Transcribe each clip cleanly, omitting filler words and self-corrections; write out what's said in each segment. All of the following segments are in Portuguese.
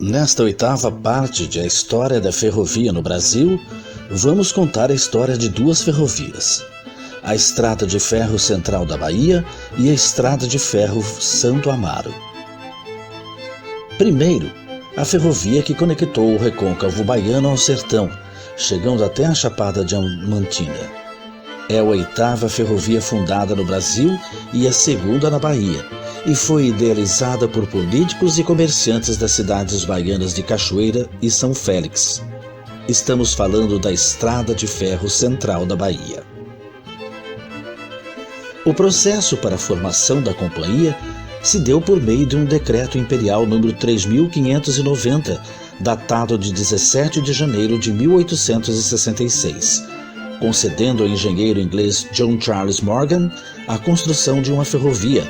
Nesta oitava parte de A História da Ferrovia no Brasil, vamos contar a história de duas ferrovias: a Estrada de Ferro Central da Bahia e a Estrada de Ferro Santo Amaro. Primeiro, a ferrovia que conectou o recôncavo baiano ao sertão, chegando até a Chapada Diamantina. É a oitava ferrovia fundada no Brasil e a segunda na Bahia, e foi idealizada por políticos e comerciantes das cidades baianas de Cachoeira e São Félix. Estamos falando da Estrada de Ferro Central da Bahia. O processo para a formação da companhia se deu por meio de um decreto imperial número 3.590, datado de 17 de janeiro de 1866, concedendo ao engenheiro inglês John Charles Morgan a construção de uma ferrovia,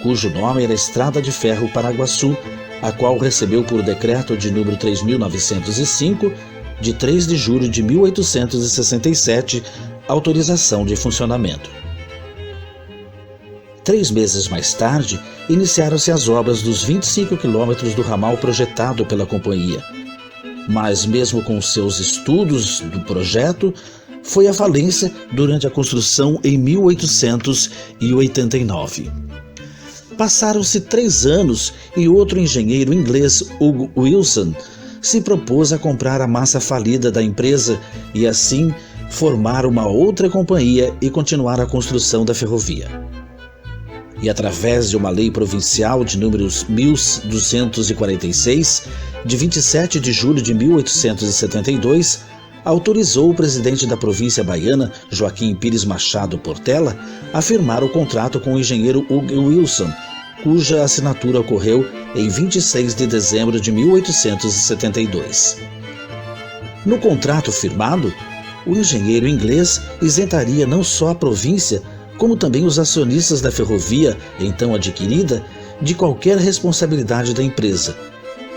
cujo nome era Estrada de Ferro Paraguaçu, a qual recebeu por decreto de número 3.905, de 3 de julho de 1867, autorização de funcionamento. 3 meses mais tarde, iniciaram-se as obras dos 25 quilômetros do ramal projetado pela companhia. Mas mesmo com seus estudos do projeto, foi à falência durante a construção em 1889. Passaram-se 3 anos e outro engenheiro inglês, Hugo Wilson, se propôs a comprar a massa falida da empresa e assim formar uma outra companhia e continuar a construção da ferrovia. E através de uma lei provincial de números 1246, de 27 de julho de 1872, autorizou o presidente da província baiana, Joaquim Pires Machado Portela, a firmar o contrato com o engenheiro Hugo Wilson, cuja assinatura ocorreu em 26 de dezembro de 1872. No contrato firmado, o engenheiro inglês isentaria não só a província, como também os acionistas da ferrovia, então adquirida, de qualquer responsabilidade da empresa,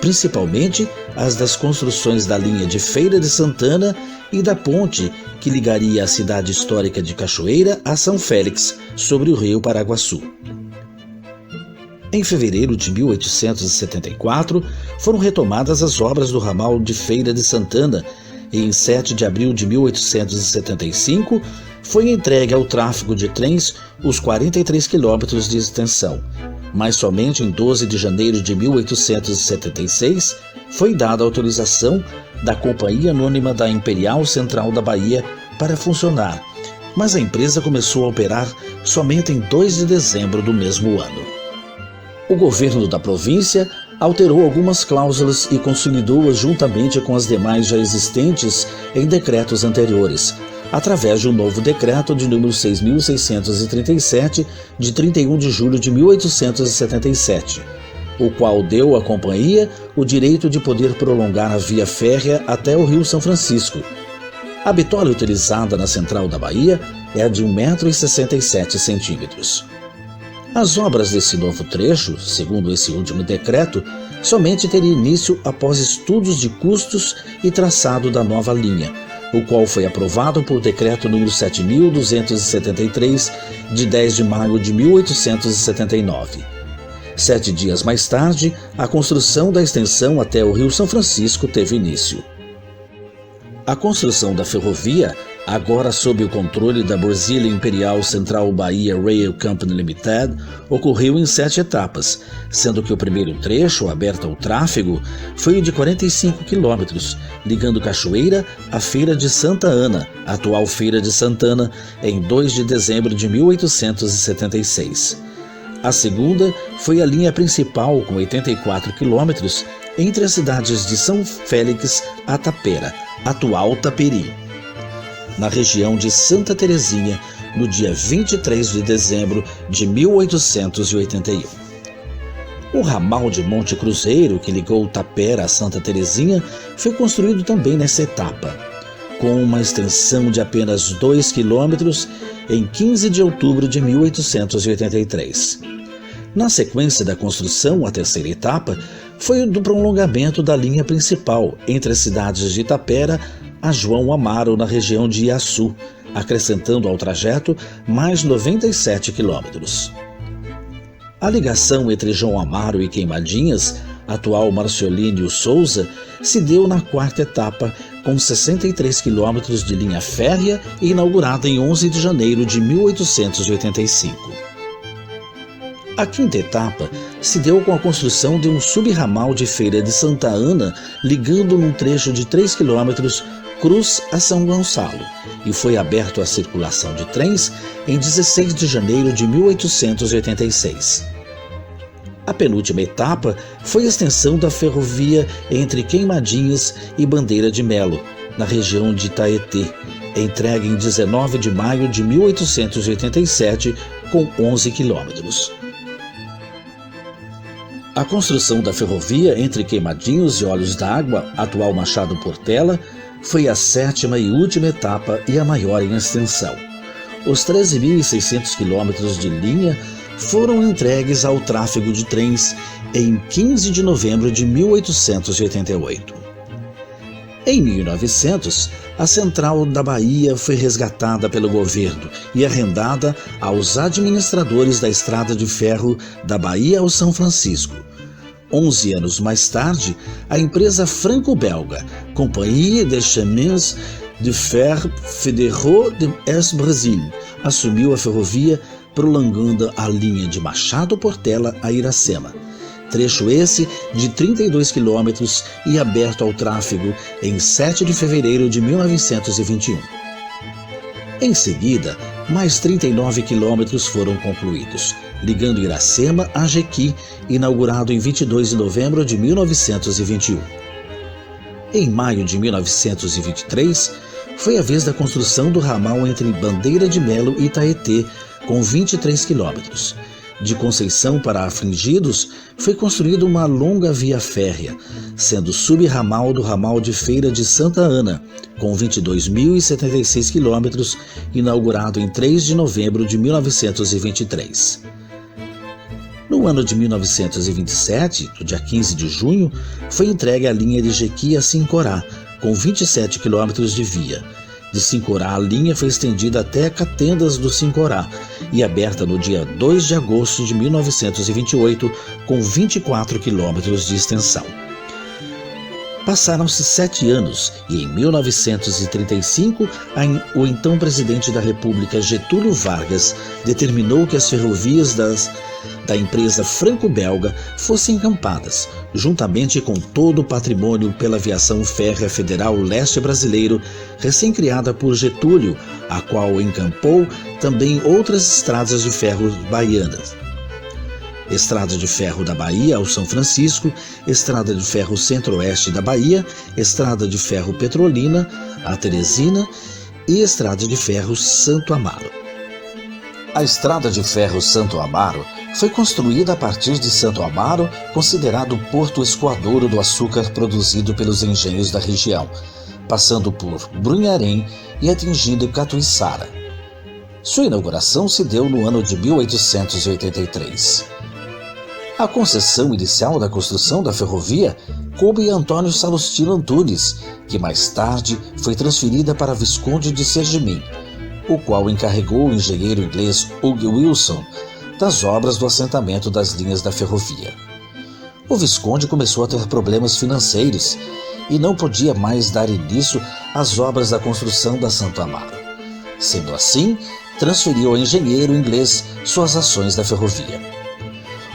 principalmente as das construções da linha de Feira de Santana e da ponte que ligaria a cidade histórica de Cachoeira a São Félix, sobre o rio Paraguaçu. Em fevereiro de 1874, foram retomadas as obras do ramal de Feira de Santana e em 7 de abril de 1875 foi entregue ao tráfego de trens os 43 quilômetros de extensão, mas somente em 12 de janeiro de 1876 foi dada a autorização da Companhia Anônima da Imperial Central da Bahia para funcionar, mas a empresa começou a operar somente em 2 de dezembro do mesmo ano. O governo da província alterou algumas cláusulas e consolidou-as juntamente com as demais já existentes em decretos anteriores, através de um novo decreto de número 6.637, de 31 de julho de 1877, o qual deu à companhia o direito de poder prolongar a via férrea até o Rio São Francisco. A bitola utilizada na Central da Bahia é a de 1,67 m. As obras desse novo trecho, segundo esse último decreto, somente teriam início após estudos de custos e traçado da nova linha, o qual foi aprovado por decreto número 7.273, de 10 de maio de 1879. 7 dias mais tarde, a construção da extensão até o Rio São Francisco teve início. A construção da ferrovia, agora sob o controle da Brasília Imperial Central Bahia Rail Company Limited, ocorreu em 7 etapas, sendo que o primeiro trecho, aberto ao tráfego, foi o de 45 quilômetros, ligando Cachoeira à Feira de Santa Ana, atual Feira de Santana, em 2 de dezembro de 1876. A segunda foi a linha principal, com 84 quilômetros, entre as cidades de São Félix e Tapera, atual Taperi, na região de Santa Terezinha, no dia 23 de dezembro de 1881. O ramal de Monte Cruzeiro, que ligou Tapera a Santa Terezinha, foi construído também nessa etapa, com uma extensão de apenas 2 quilômetros em 15 de outubro de 1883. Na sequência da construção, a terceira etapa foi o do prolongamento da linha principal entre as cidades de Tapera a João Amaro, na região de Iaçu, acrescentando ao trajeto mais 97 quilômetros. A ligação entre João Amaro e Queimadinhas, atual Marcelínio Souza, se deu na quarta etapa, com 63 quilômetros de linha férrea e inaugurada em 11 de janeiro de 1885. A quinta etapa se deu com a construção de um subramal de Feira de Santa Ana, ligando num trecho de 3 quilômetros Cruz a São Gonçalo, e foi aberto à circulação de trens em 16 de janeiro de 1886. A penúltima etapa foi a extensão da ferrovia entre Queimadinhas e Bandeira de Melo, na região de Itaetê, entregue em 19 de maio de 1887, com 11 quilômetros. A construção da ferrovia entre Queimadinhos e Olhos d'Água, atual Machado Portela, foi a sétima e última etapa e a maior em extensão. Os 13.600 quilômetros de linha foram entregues ao tráfego de trens em 15 de novembro de 1888. Em 1900, a Central da Bahia foi resgatada pelo governo e arrendada aos administradores da Estrada de Ferro da Bahia ao São Francisco. 11 anos mais tarde, a empresa franco-belga Compagnie des Chemins de Fer Fédéraux de Est-Brésil assumiu a ferrovia, prolongando a linha de Machado Portela a Iracema. Trecho esse de 32 quilômetros e aberto ao tráfego em 7 de fevereiro de 1921. Em seguida, mais 39 quilômetros foram concluídos, ligando Iracema a Jequi, inaugurado em 22 de novembro de 1921. Em maio de 1923, foi a vez da construção do ramal entre Bandeira de Melo e Itaetê, com 23 quilômetros. De Conceição para Afligidos, foi construída uma longa via férrea, sendo subramal do ramal de Feira de Santa Ana, com 22.076 quilômetros, inaugurado em 3 de novembro de 1923. No ano de 1927, no dia 15 de junho, foi entregue a linha de Jequi a Sincorá, com 27 quilômetros de via. De Sincorá, a linha foi estendida até Catendas do Sincorá e aberta no dia 2 de agosto de 1928, com 24 quilômetros de extensão. Passaram-se 7 anos e, em 1935, o então presidente da República, Getúlio Vargas, determinou que as ferrovias da empresa franco-belga fossem encampadas, juntamente com todo o patrimônio pela Aviação Férrea Federal Leste Brasileiro, recém-criada por Getúlio, a qual encampou também outras estradas de ferro baianas. Estrada de Ferro da Bahia ao São Francisco, Estrada de Ferro Centro-Oeste da Bahia, Estrada de Ferro Petrolina, a Teresina e Estrada de Ferro Santo Amaro. A Estrada de Ferro Santo Amaro foi construída a partir de Santo Amaro, considerado o porto escoadouro do açúcar produzido pelos engenhos da região, passando por Brunharém e atingindo Catuiçara. Sua inauguração se deu no ano de 1883. A concessão inicial da construção da ferrovia coube a Antônio Salustino Antunes, que mais tarde foi transferida para Visconde de Serginim, o qual encarregou o engenheiro inglês Hugh Wilson das obras do assentamento das linhas da ferrovia. O Visconde começou a ter problemas financeiros e não podia mais dar início às obras da construção da Santo Amaro. Sendo assim, transferiu ao engenheiro inglês suas ações da ferrovia.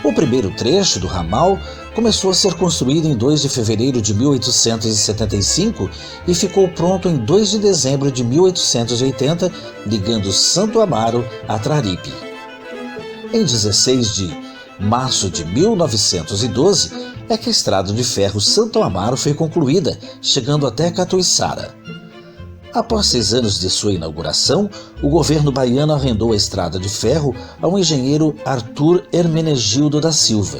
O primeiro trecho do ramal começou a ser construído em 2 de fevereiro de 1875 e ficou pronto em 2 de dezembro de 1880, ligando Santo Amaro a Traripe. Em 16 de março de 1912 é que a Estrada de Ferro Santo Amaro foi concluída, chegando até Catuiçara. Após 6 anos de sua inauguração, o governo baiano arrendou a Estrada de Ferro ao engenheiro Arthur Hermenegildo da Silva.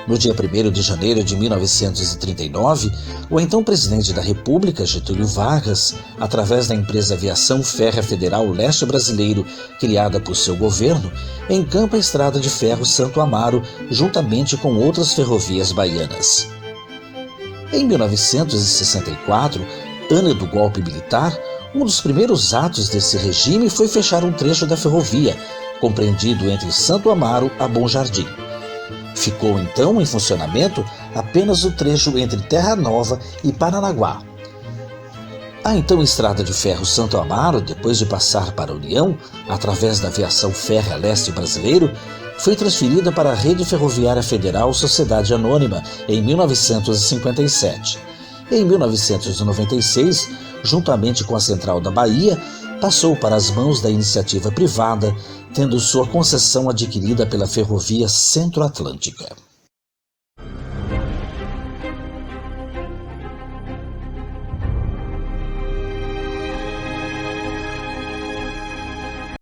No dia 1º de janeiro de 1939, o então presidente da República, Getúlio Vargas, através da empresa Aviação Férrea Federal Leste Brasileiro, criada por seu governo, encampa a Estrada de Ferro Santo Amaro, juntamente com outras ferrovias baianas. Em 1964, ano do golpe militar, um dos primeiros atos desse regime foi fechar um trecho da ferrovia, compreendido entre Santo Amaro a Bom Jardim. Ficou então em funcionamento apenas o trecho entre Terra Nova e Paranaguá. A então Estrada de Ferro Santo Amaro, depois de passar para a União, através da Aviação Férrea Leste Brasileiro, foi transferida para a Rede Ferroviária Federal Sociedade Anônima em 1957. Em 1996, juntamente com a Central da Bahia, passou para as mãos da iniciativa privada, tendo sua concessão adquirida pela Ferrovia Centro-Atlântica.